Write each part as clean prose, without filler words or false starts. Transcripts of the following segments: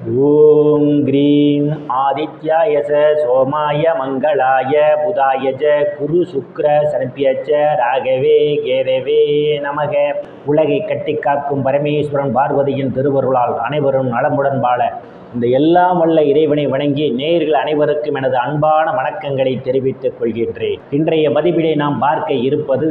ஓம் cream ஆதித்யாய சோமாய மங்களாய புதாயஜ குரு சுக்ர சனிப்யச்ச ராகவே கேதவே நமக. உலகை கட்டி காக்கும் பரமேஸ்வரன் பார்வதியின் திருவருளால் அனைவரும் நலமுடன் வாழ இந்த எல்லாம் வல்ல இறைவனை வணங்கி நேயர்கள் அனைவருக்கும் எனது அன்பான வணக்கங்களை தெரிவித்துக் கொள்கின்றேன். இன்றைய பதிவினை நாம் பார்க்க இருப்பது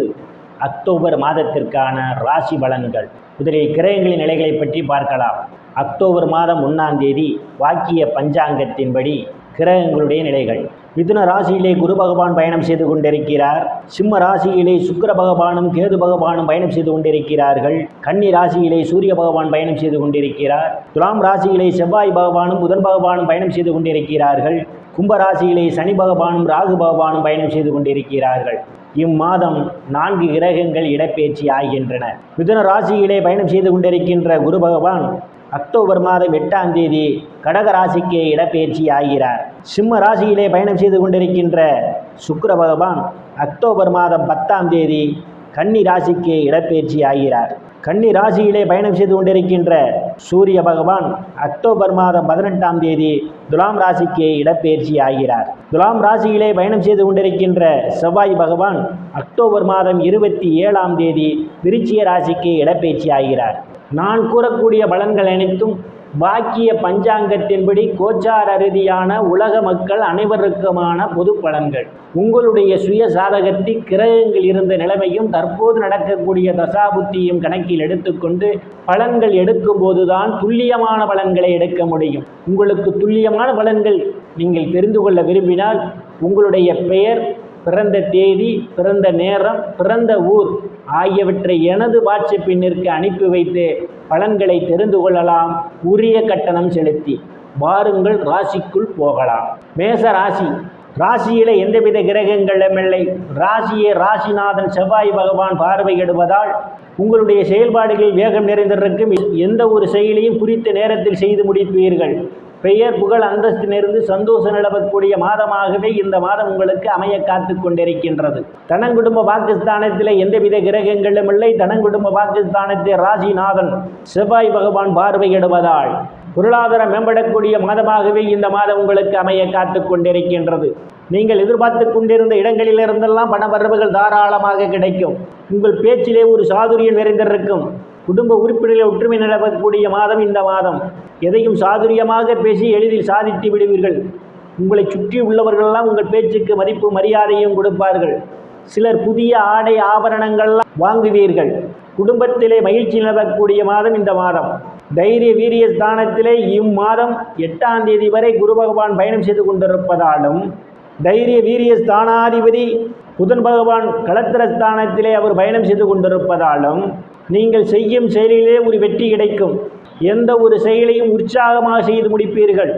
அக்டோபர் மாதத்திற்கான ராசி பலன்கள். முதலில் கிரகங்களின் நிலைகளை பற்றி பார்க்கலாம். அக்டோபர் மாதம் 1ஆம் தேதி வாக்கிய பஞ்சாங்கத்தின்படி கிரகங்களுடைய நிலைகள். மிதுன ராசியிலே குரு பகவான் பயணம் செய்து கொண்டிருக்கிறார். சிம்ம ராசியிலே சுக்கிர பகவானும் கேது பகவானும் பயணம் செய்து கொண்டிருக்கிறார்கள். கன்னி ராசியிலே சூரிய பகவான் பயணம் செய்து கொண்டிருக்கிறார். துலாம் ராசியிலே செவ்வாய் பகவானும் புதன் பகவானும் பயணம் செய்து கொண்டிருக்கிறார்கள். கும்ப ராசியிலே சனி பகவானும் ராகு பகவானும் பயணம் செய்து கொண்டிருக்கிறார்கள். இம்மாதம் 4 கிரகங்கள் இடப்பெயர்ச்சி ஆகின்றன. மிதுன ராசியிலே பயணம் செய்து கொண்டிருக்கின்ற குரு பகவான் அக்டோபர் மாதம் 8ஆம் தேதி கடக ராசிக்கு இடப்பெயர்ச்சி ஆகிறார். சிம்ம ராசியிலே பயணம் செய்து கொண்டிருக்கின்ற சுக்கிர பகவான் அக்டோபர் மாதம் 10ஆம் தேதி கன்னி ராசிக்கு இடப்பெயர்ச்சி ஆகிறார். கன்னி ராசியிலே பயணம் செய்து கொண்டிருக்கின்ற சூரிய பகவான் அக்டோபர் மாதம் 18ஆம் தேதி துலாம் ராசிக்கு இடப்பெயர்ச்சி ஆகிறார். துலாம் ராசியிலே பயணம் செய்து கொண்டிருக்கின்ற செவ்வாய் பகவான் அக்டோபர் மாதம் 27ஆம் தேதி விருச்சிக ராசிக்கு இடப்பெயர்ச்சி ஆகிறார். நான் கூறக்கூடிய பலன்கள் அனைத்தும் வாக்கிய பஞ்சாங்கத்தின்படி கோச்சார ரீதியான உலக மக்கள் அனைவருக்குமான பொது பலன்கள். உங்களுடைய சுய சாதகத்தில் கிரகங்கள் இருந்த நிலைமையும் தற்போது நடக்கக்கூடிய தசாபுத்தியும் கணக்கில் எடுத்துக்கொண்டு பலன்கள் எடுக்கும் போதுதான் துல்லியமான பலன்களை எடுக்க முடியும். உங்களுக்கு துல்லியமான பலன்கள் நீங்கள் தெரிந்து கொள்ள விரும்பினால் உங்களுடைய பெயர், பிறந்த தேதி, பிறந்த நேரம், பிறந்த ஊர் ஆகியவற்றை எனது வாட்ஸ்அப் எண்ணிற்கு அனுப்பி வைத்து பலன்களை தெரிந்து கொள்ளலாம். உரிய கட்டணம் செலுத்தி வாருங்கள், ராசிக்குள் போகலாம். மேச ராசி. ராசியிலே எந்தவித கிரகங்களும் இல்லை. ராசியை ராசிநாதன் செவ்வாய் பகவான் பார்வையிடுவதால் உங்களுடைய செயல்பாடுகளில் வேகம் நிறைந்திருக்கும். எந்த ஒரு செயலையும் குறித்த நேரத்தில் செய்து முடிப்பீர்கள். பெயர், புகழ், அந்தஸ்திலிருந்து சந்தோஷம் நிலவக்கூடிய மாதமாகவே இந்த மாதம் உங்களுக்கு அமைய காத்து கொண்டிருக்கின்றது. தனங்குடும்ப பாகிஸ்தானத்தில் எந்தவித கிரகங்களும் இல்லை. தனங்குடும்ப பாகிஸ்தானத்தை ராசிநாதன் செவ்வாய் பகவான் பார்வையிடுவதால் பொருளாதாரம் மேம்படக்கூடிய மாதமாகவே இந்த மாதம் உங்களுக்கு அமைய காத்து கொண்டிருக்கின்றது. நீங்கள் எதிர்பார்த்து கொண்டிருந்த இடங்களிலிருந்தெல்லாம் பண வரவுகள் தாராளமாக கிடைக்கும். உங்கள் பேச்சிலே ஒரு சாதுரியம் நிறைந்திருக்கும். குடும்ப உறுப்பினர்களை ஒற்றுமை நிலவக்கூடிய மாதம் இந்த மாதம். எதையும் சாதுரியமாக பேசி எளிதில் சாதித்து விடுவீர்கள். உங்களை சுற்றி உள்ளவர்களெல்லாம் உங்கள் பேச்சுக்கு மதிப்பு மரியாதையும் கொடுப்பார்கள். சிலர் புதிய ஆடை ஆபரணங்கள்லாம் வாங்குவீர்கள். குடும்பத்திலே மகிழ்ச்சி நிலவக்கூடிய மாதம் இந்த மாதம். தைரிய வீரிய ஸ்தானத்திலே இம்மாதம் 8ஆம் தேதி வரை குரு பகவான் பயணம் செய்து கொண்டிருப்பதாலும் தைரிய வீரிய ஸ்தானாதிபதி புதன் பகவான் களத்திர ஸ்தானத்திலே அவர் பயணம் செய்து கொண்டிருப்பதாலும் நீங்கள் செய்யும் செயலிலே ஒரு வெற்றி கிடைக்கும். எந்த ஒரு செயலையும் உற்சாகமாக செய்து முடிப்பீர்கள்.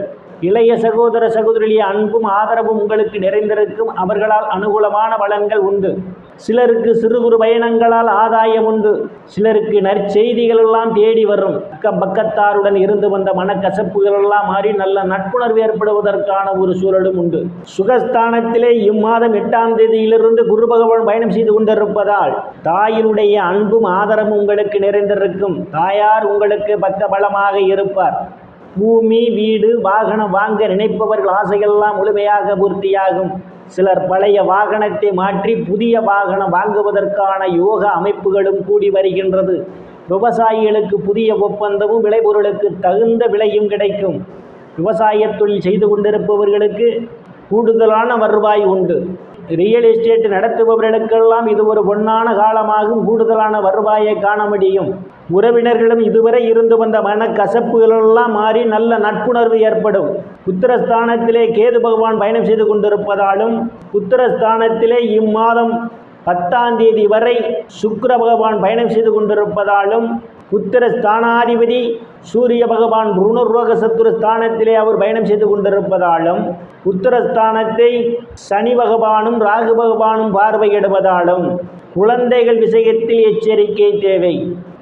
இளைய சகோதர சகோதரிகளின் அன்பும் ஆதரவும் உங்களுக்கு நிறைந்திருக்கும். அவர்களால் அனுகூலமான பலன்கள் உண்டு. சிலருக்கு சிறு குறு பயணங்களால் ஆதாயம் உண்டு. சிலருக்கு நற்செய்திகள் எல்லாம் தேடி வரும். பக்கத்தாருடன் இருந்து வந்த மனக்கசப்புகள் எல்லாம் மாறி நல்ல நட்புணர்வு ஏற்படுவதற்கான ஒரு சூழலும் உண்டு. சுகஸ்தானத்திலே இம்மாதம் 8ஆம் தேதியிலிருந்து குரு பகவான் பயணம் செய்து கொண்டிருப்பதால் தாயினுடைய அன்பும் ஆதரவும் உங்களுக்கு நிறைந்திருக்கும். தாயார் உங்களுக்கு பக்க பலமாக இருப்பார். பூமி, வீடு, வாகனம் வாங்க நினைப்பவர்கள் ஆசைகள்லாம் முழுமையாக பூர்த்தியாகும். சிலர் பழைய வாகனத்தை மாற்றி புதிய வாகனம் வாங்குவதற்கான யோக அமைப்புகளும் கூடி வருகின்றது. விவசாயிகளுக்கு புதிய ஒப்பந்தமும் விளைபொருளுக்கு தகுந்த விலையும் கிடைக்கும். விவசாய தொழில் செய்து கொண்டிருப்பவர்களுக்கு கூடுதலான வருவாய் உண்டு. ரியல் எஸ்டேட் நடத்துபவர்களுக்கெல்லாம் இது ஒரு பொன்னான காலமாகும். கூடுதலான வருவாயை காண முடியும். உறவினர்களும் இதுவரை இருந்து வந்த மனக்கசப்புகளெல்லாம் மாறி நல்ல நட்புணர்வு ஏற்படும். புத்திரஸ்தானத்திலே கேது பகவான் பயணம் செய்து கொண்டிருப்பதாலும் புத்திரஸ்தானத்திலே இம்மாதம் 10ஆம் தேதி வரை சுக்கிர பகவான் பயணம் செய்து கொண்டிருப்பதாலும் புத்திர ஸ்தானாதிபதி சூரிய பகவான் ருணரோக சத்துரு ஸ்தானத்திலே அவர் பயணம் செய்து கொண்டிருப்பதாலும் உத்தரஸ்தானத்தை சனி பகவானும் ராகு பகவானும் பார்வையிடுவதாலும் குழந்தைகள் விஷயத்தில் எச்சரிக்கை தேவை.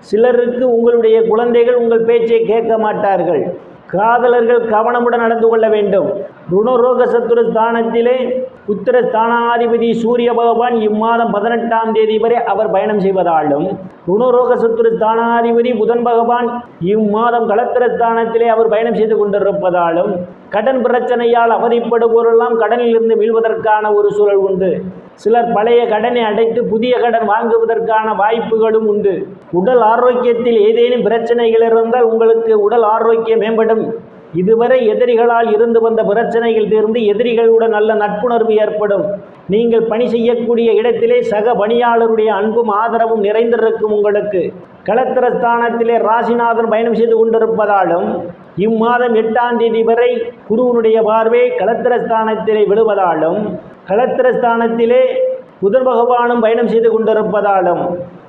சிலருக்கு உங்களுடைய குழந்தைகள் உங்கள் பேச்சை கேட்க மாட்டார்கள். காதலர்கள் கவனமுடன் நடந்து கொள்ள வேண்டும். ருணரோக சத்துரு ஸ்தானத்திலே உத்தர ஸ்தானாதிபதி சூரிய பகவான் இம்மாதம் 18ஆம் தேதி வரை அவர் பயணம் செய்வதாலும், ருணரோக சத்துரு ஸ்தானாதிபதி புதன் பகவான் இம்மாதம் களத்திர ஸ்தானத்திலே அவர் பயணம் செய்து கொண்டிருப்பதாலும், கடன் பிரச்சனையால் அவதிப்படுவோரெல்லாம் கடனில் இருந்து மீள்வதற்கான ஒரு சூழல் உண்டு. சிலர் பழைய கடனை அடைத்து புதிய கடன் வாங்குவதற்கான வாய்ப்புகளும் உண்டு. உடல் ஆரோக்கியத்தில் ஏதேனும் பிரச்சனைகள் இருந்தால் உங்களுக்கு உடல் ஆரோக்கியம் மேம்படும். இதுவரை எதிரிகளால் இருந்து வந்த பிரச்சனைகள் தீர்ந்து எதிரிகளுடன் நல்ல நட்புணர்வு ஏற்படும். நீங்கள் பணி செய்யக்கூடிய இடத்திலே சக பணியாளருடைய அன்பும் ஆதரவும் நிறைந்திருக்கும். உங்களுக்கு களத்திர ஸ்தானத்திலே ராசிநாதன் பயணம் செய்து கொண்டிருப்பதாலும், இம்மாதம் 8ஆம் தேதி வரை குருவனுடைய பார்வை களத்திர ஸ்தானத்திலே விழுவதாலும், களத்திர ஸ்தானத்திலே புதன் பகவானும் பயணம் செய்து கொண்டிருப்பதாலும்,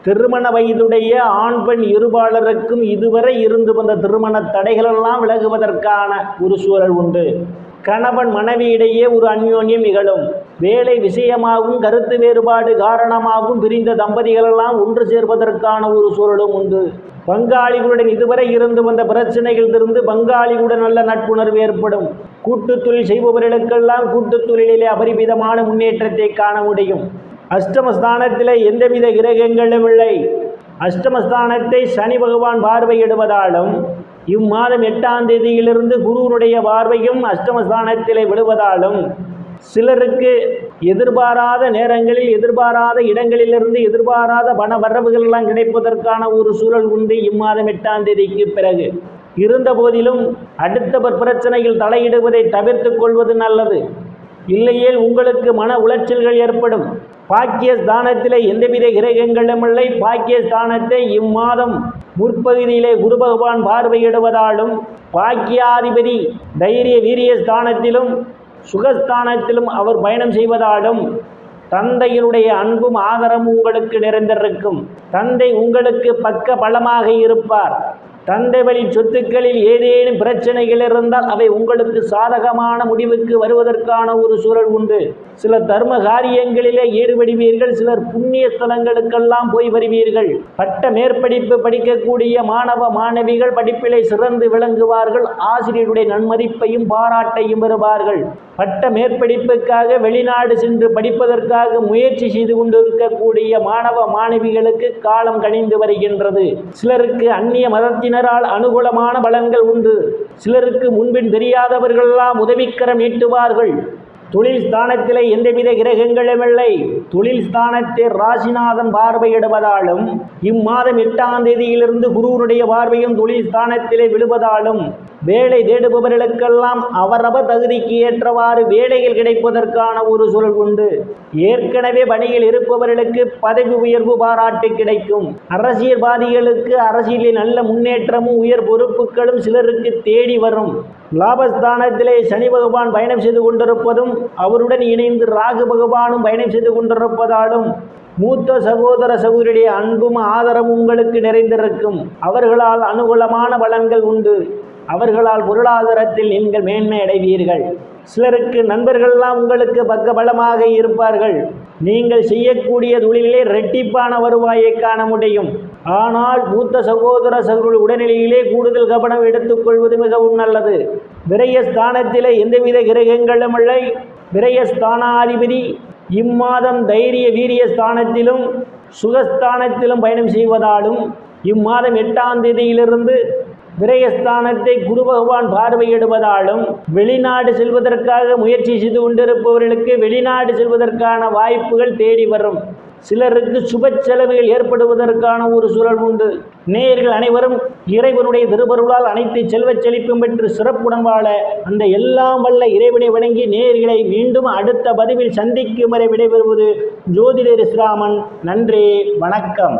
திருமண வயதுடைய ஆண் பெண் இருபாலருக்கும் இதுவரை இருந்து வந்த திருமண தடைகளெல்லாம் விலகுவதற்கான ஒரு சூழல் உண்டு. கணவன் மனைவியிடையே ஒரு அந்யோன்யம் நிகழும். வேலை விஷயமாகவும் கருத்து வேறுபாடு காரணமாகவும் பிரிந்த தம்பதிகளெல்லாம் ஒன்று சேர்வதற்கான ஒரு சூழலும் உண்டு. பங்காளிகளுடன் இதுவரை இருந்து வந்த பிரச்சனைகள் இருந்து பங்காளிகளுடன் நல்ல நட்புணர்வு ஏற்படும். கூட்டுத் தொழில் செய்பவர்களுக்கெல்லாம் கூட்டுத் தொழிலிலே அபரிமிதமான முன்னேற்றத்தை காண முடியும். அஷ்டமஸ்தானத்தில் எந்தவித கிரகங்களும் இல்லை. அஷ்டமஸ்தானத்தை சனி பகவான் பார்வையிடுவதாலும், இம்மாதம் 8ஆம் தேதியிலிருந்து குருவனுடைய பார்வையும் அஷ்டமஸ்தானத்திலே விடுவதாலும், சிலருக்கு எதிர்பாராத நேரங்களில் எதிர்பாராத இடங்களிலிருந்து எதிர்பாராத பண வரவுகள் எல்லாம் கிடைப்பதற்கான ஒரு சூழல் உண்டு. இம்மாதம் 8ஆம் தேதிக்கு பிறகு இருந்த போதிலும் அடுத்தவர் பிரச்சனையில் தலையிடுவதை தவிர்த்து கொள்வது நல்லது. இல்லையேல் உங்களுக்கு மன உளைச்சல்கள் ஏற்படும். பாக்கியஸ்தானத்திலே எந்தவித கிரகங்களும் இல்லை. பாக்கியஸ்தானத்தை இம்மாதம் முற்பகுதியிலே குரு பகவான் பார்வையிடுவதாலும், பாக்கியாதிபதி தைரிய வீரிய ஸ்தானத்திலும் சுகஸ்தானத்திலும் அவர் பயணம் செய்வதாலும், தந்தையினுடைய அன்பும் ஆதரவும் உங்களுக்கு நிறைந்திருக்கும். தந்தை உங்களுக்கு பக்க பலமாக இருப்பார். தந்தை வழி சொத்துக்களில் ஏதேனும் பிரச்சனைகள் இருந்தால் அவை உங்களுக்கு சாதகமான முடிவுக்கு வருவதற்கான ஒரு சூழல் உண்டு. சிலர் தர்ம காரியங்களிலே ஈடுபடுவீர்கள். சிலர் புண்ணிய ஸ்தலங்களுக்கெல்லாம் போய் வருவீர்கள். பட்ட மேற்படிப்பு படிக்கக்கூடிய மாணவ மாணவிகள் படிப்பிலே சிறந்து விளங்குவார்கள். ஆசிரியருடைய நன்மதிப்பையும் பாராட்டையும் பெறுவார்கள். பட்ட மேற்படிப்புக்காக வெளிநாடு சென்று படிப்பதற்காக முயற்சி செய்து கொண்டிருக்கக்கூடிய மாணவ மாணவிகளுக்கு காலம் கணிந்து வருகின்றது. சிலருக்கு அந்நிய மதத்தினரால் அனுகூலமான பலன்கள் உண்டு. சிலருக்கு முன்பின் தெரியாதவர்களெல்லாம் உதவிக்கரம் நீட்டுவார்கள். தொழில் ஸ்தானத்திலே எந்தவித கிரகங்களும் இல்லை. தொழில் ஸ்தானத்தை ராசிநாதன் பார்வையிடுவதாலும், இம்மாதம் 8ஆம் தேதியிலிருந்து குருவனுடைய பார்வையும் தொழில் ஸ்தானத்திலே விழுவதாலும், வேலை தேடுபவர்களுக்கெல்லாம் அவரவர் தகுதிக்கு ஏற்றவாறு வேலைகள் கிடைப்பதற்கான ஒரு சூழல் உண்டு. ஏற்கனவே பணியில் இருப்பவர்களுக்கு பதவி உயர்வு பாராட்டு கிடைக்கும். அரசியல்வாதிகளுக்கு அரசியலில் நல்ல முன்னேற்றமும் உயர் பொறுப்புகளும் சிலருக்கு தேடி வரும். லாபஸ்தானத்திலே சனி பகவான் பயணம் செய்து கொண்டிருப்பதும், அவருடன் இணைந்து ராகு பகவானும் பயணம் செய்து கொண்டிருப்பதாலும், மூத்த சகோதர சகோதரியுடைய அன்பும் ஆதரவும் உங்களுக்கு நிறைந்திருக்கும். அவர்களால் அனுகூலமான பலன்கள் உண்டு. அவர்களால் பொருளாதாரத்தில் நீங்கள் மேன்மை அடைவீர்கள். சிலருக்கு நண்பர்கள்லாம் உங்களுக்கு பக்கபலமாக இருப்பார்கள். நீங்கள் செய்யக்கூடிய தொழிலிலே இரட்டிப்பான வருவாயை காண முடியும். ஆனால் மூத்த சகோதர சகோதரி உடல்நிலையிலே கூடுதல் கவனம் எடுத்துக்கொள்வது மிகவும் நல்லது. விரயஸ்தானத்திலே எந்தவித கிரகங்களும் இல்லை. விரயஸ்தானாதிபதி இம்மாதம் தைரிய வீரிய ஸ்தானத்திலும் சுகஸ்தானத்திலும் பயணம் செய்வதாலும், இம்மாதம் 8ஆம் தேதியிலிருந்து விரயஸ்தானத்தை குரு பகவான் பார்வையிடுவதாலும், வெளிநாடு செல்வதற்காக முயற்சி செய்து கொண்டிருப்பவர்களுக்கு வெளிநாடு செல்வதற்கான வாய்ப்புகள் தேடி வரும். சிலருக்கு சுப செலவுகள் ஏற்படுவதற்கான ஒரு சூழல் உண்டு. நேயர்கள் அனைவரும் இறைவனுடைய திருவருளால் அனைத்து செல்வச் செழிப்பும் பெற்று சிறப்புடன் வாழ அந்த எல்லாம் வல்ல இறைவனை வணங்கி நேயர்களை மீண்டும் அடுத்த பதிவில் சந்திக்கும் வரை விடைபெறுவது ஜோதிடர் இஸ்ராமன். நன்றி, வணக்கம்.